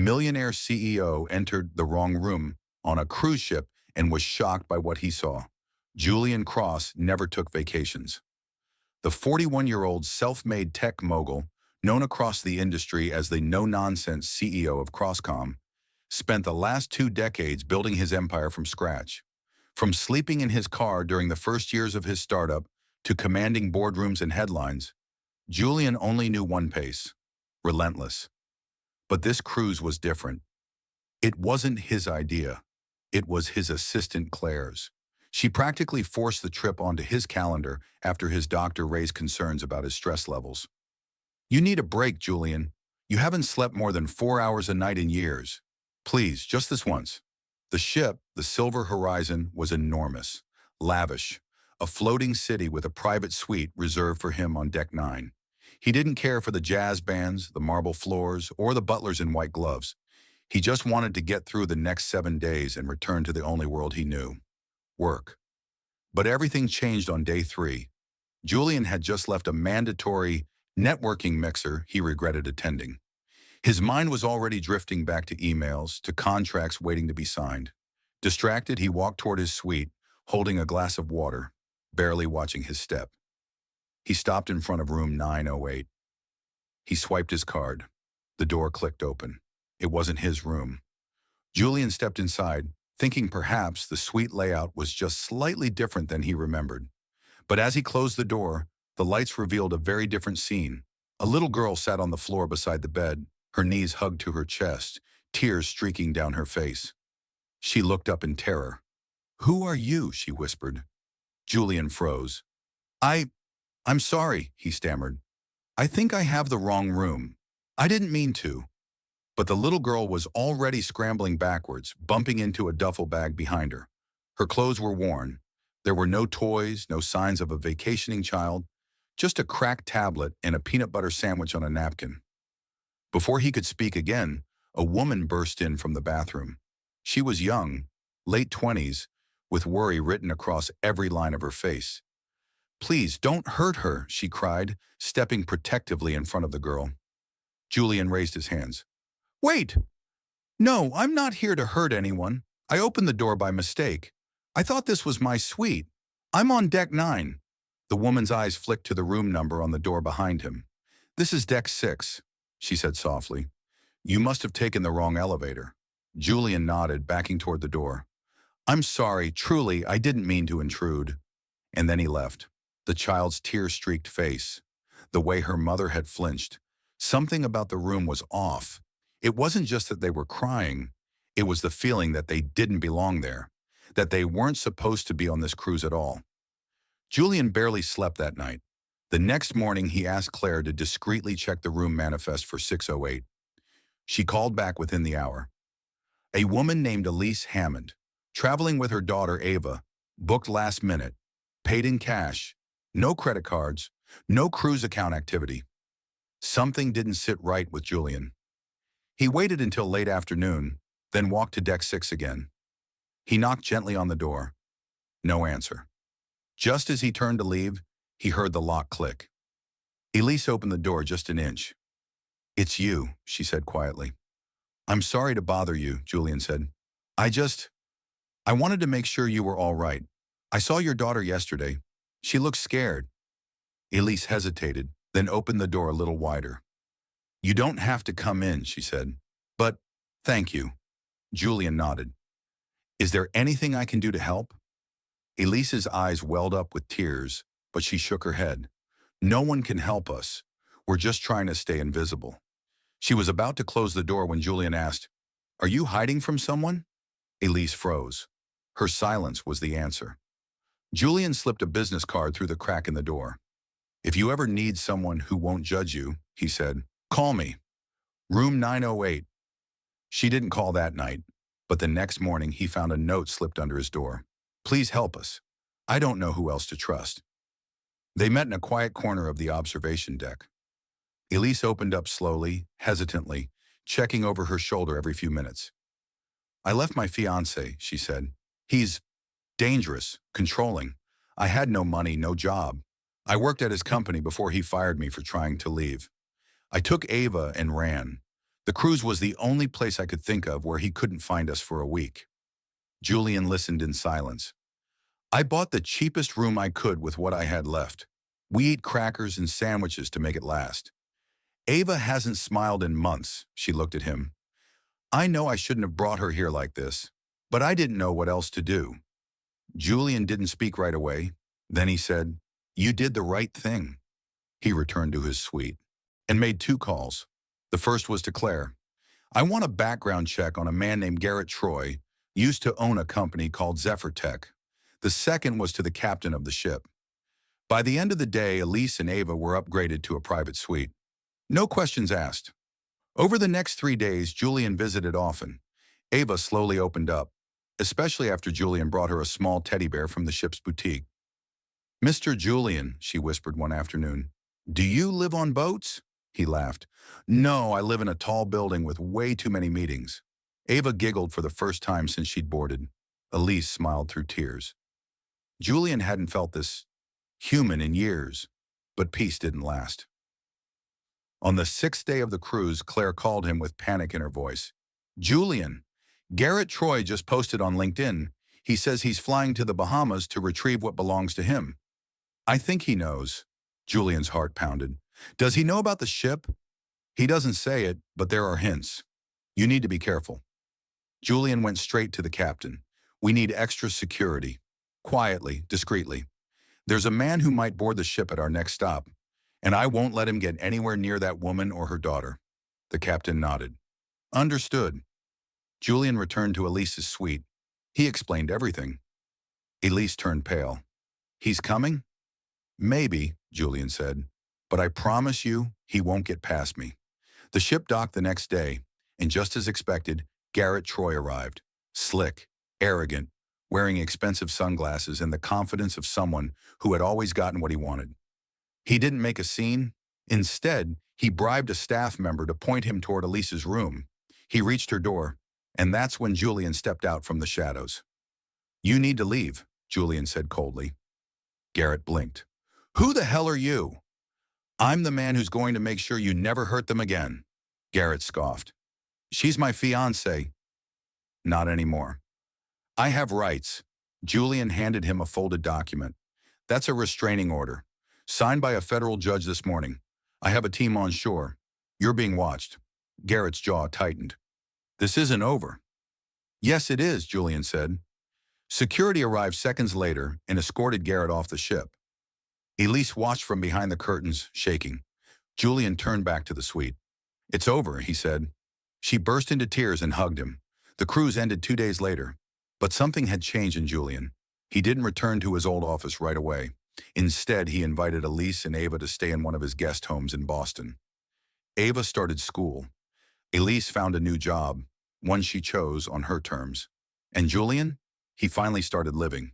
Millionaire CEO entered the wrong room on a cruise ship and was shocked by what he saw. Julian Cross never took vacations. The 41-year-old self-made tech mogul, known across the industry as the no-nonsense CEO of Crosscom, spent the last 2 decades building his empire from scratch. From sleeping in his car during the first years of his startup to commanding boardrooms and headlines, Julian only knew one pace: relentless. But this cruise was different. It wasn't his idea. It was his assistant Claire's. She practically forced the trip onto his calendar after his doctor raised concerns about his stress levels. "You need a break, Julian. You haven't slept more than 4 hours a night in years. Please, just this once." The ship, the Silver Horizon, was enormous, lavish, a floating city with a private suite reserved for him on Deck 9. He didn't care for the jazz bands, the marble floors, or the butlers in white gloves. He just wanted to get through the next 7 days and return to the only world he knew: work. But everything changed on day 3. Julian had just left a mandatory networking mixer he regretted attending. His mind was already drifting back to emails, to contracts waiting to be signed. Distracted, he walked toward his suite, holding a glass of water, barely watching his step. He stopped in front of room 908. He swiped his card. The door clicked open. It wasn't his room. Julian stepped inside, thinking perhaps the suite layout was just slightly different than he remembered. But as he closed the door, the lights revealed a very different scene. A little girl sat on the floor beside the bed, her knees hugged to her chest, tears streaking down her face. She looked up in terror. "Who are you?" she whispered. Julian froze. I'm sorry," he stammered. "I think I have the wrong room. I didn't mean to." But the little girl was already scrambling backwards, bumping into a duffel bag behind her. Her clothes were worn. There were no toys, no signs of a vacationing child, just a cracked tablet and a peanut butter sandwich on a napkin. Before he could speak again, a woman burst in from the bathroom. She was young, late 20s, with worry written across every line of her face. "Please, don't hurt her," she cried, stepping protectively in front of the girl. Julian raised his hands. "Wait! No, I'm not here to hurt anyone. I opened the door by mistake. I thought this was my suite. I'm on Deck 9. The woman's eyes flicked to the room number on the door behind him. "This is Deck 6, she said softly. "You must have taken the wrong elevator." Julian nodded, backing toward the door. "I'm sorry, truly, I didn't mean to intrude." And then he left. The child's tear-streaked face, the way her mother had flinched. Something about the room was off. It wasn't just that they were crying. It was the feeling that they didn't belong there, that they weren't supposed to be on this cruise at all. Julian barely slept that night. The next morning, he asked Claire to discreetly check the room manifest for 608. She called back within the hour. A woman named Elise Hammond, traveling with her daughter Ava, booked last minute, paid in cash, no credit cards, no cruise account activity. Something didn't sit right with Julian. He waited until late afternoon, then walked to Deck 6 again. He knocked gently on the door. No answer. Just as he turned to leave, he heard the lock click. Elise opened the door just an inch. "It's you," she said quietly. "I'm sorry to bother you," Julian said. I wanted to make sure you were all right. I saw your daughter yesterday. She looked scared." Elise hesitated, then opened the door a little wider. "You don't have to come in," she said. "But, thank you." Julian nodded. "Is there anything I can do to help?" Elise's eyes welled up with tears, but she shook her head. "No one can help us. We're just trying to stay invisible." She was about to close the door when Julian asked, "Are you hiding from someone?" Elise froze. Her silence was the answer. Julian slipped a business card through the crack in the door. "If you ever need someone who won't judge you," he said, "call me. Room 908. She didn't call that night, but the next morning he found a note slipped under his door. "Please help us. I don't know who else to trust." They met in a quiet corner of the observation deck. Elise opened up slowly, hesitantly, checking over her shoulder every few minutes. "I left my fiancé," she said. "He's dangerous, controlling. I had no money, no job. I worked at his company before he fired me for trying to leave. I took Ava and ran. The cruise was the only place I could think of where he couldn't find us for a week. Julian listened in silence. I bought the cheapest room I could with what I had left. We ate crackers and sandwiches to make it last. Ava hasn't smiled in months, she looked at him. I know I shouldn't have brought her here like this, but I didn't know what else to do. Julian didn't speak right away. Then he said, You did the right thing. He returned to his suite and made 2 calls. The first was to Claire. I want a background check on a man named Garrett Troy, used to own a company called Zephyr Tech. The second was to the captain of the ship. By the end of the day, Elise and Ava were upgraded to a private suite. No questions asked. Over the next 3 days, Julian visited often. Ava slowly opened up, especially after Julian brought her a small teddy bear from the ship's boutique. Mr. Julian, she whispered one afternoon, do you live on boats? He laughed. No, I live in a tall building with way too many meetings. Ava giggled for the first time since she'd boarded. Elise smiled through tears. Julian hadn't felt this human in years, but peace didn't last. On the 6th day of the cruise, Claire called him with panic in her voice. Julian, Garrett Troy just posted on LinkedIn. He says he's flying to the Bahamas to retrieve what belongs to him. I think he knows. Julian's heart pounded. Does he know about the ship? He doesn't say it, but there are hints. You need to be careful. Julian went straight to the captain. We need extra security. Quietly, discreetly. There's a man who might board the ship at our next stop, and I won't let him get anywhere near that woman or her daughter. The captain nodded. Understood. Julian returned to Elise's suite. He explained everything. Elise turned pale. He's coming? Maybe, Julian said, but I promise you he won't get past me. The ship docked the next day, and just as expected, Garrett Troy arrived. Slick, arrogant, wearing expensive sunglasses and the confidence of someone who had always gotten what he wanted. He didn't make a scene. Instead, he bribed a staff member to point him toward Elise's room. He reached her door, and that's when Julian stepped out from the shadows. You need to leave, Julian said coldly. Garrett blinked. Who the hell are you? I'm the man who's going to make sure you never hurt them again. Garrett scoffed. She's my fiancée. Not anymore. I have rights. Julian handed him a folded document. That's a restraining order. Signed by a federal judge this morning. I have a team on shore. You're being watched. Garrett's jaw tightened. This isn't over. Yes, it is, Julian said. Security arrived seconds later and escorted Garrett off the ship. Elise watched from behind the curtains, shaking. Julian turned back to the suite. It's over, he said. She burst into tears and hugged him. The cruise ended 2 days later. But something had changed in Julian. He didn't return to his old office right away. Instead, he invited Elise and Ava to stay in one of his guest homes in Boston. Ava started school. Elise found a new job, one she chose on her terms. And Julian? He finally started living.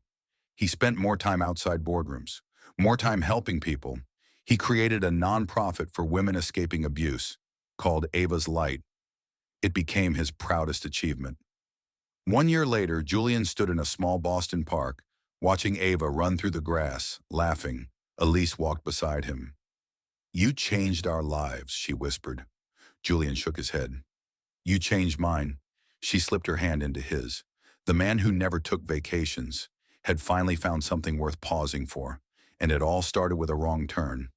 He spent more time outside boardrooms, more time helping people. He created a nonprofit for women escaping abuse, called Ava's Light. It became his proudest achievement. 1 year later, Julian stood in a small Boston park, watching Ava run through the grass, laughing. Elise walked beside him. You changed our lives, she whispered. Julian shook his head. You changed mine. She slipped her hand into his. The man who never took vacations had finally found something worth pausing for, and it all started with a wrong turn.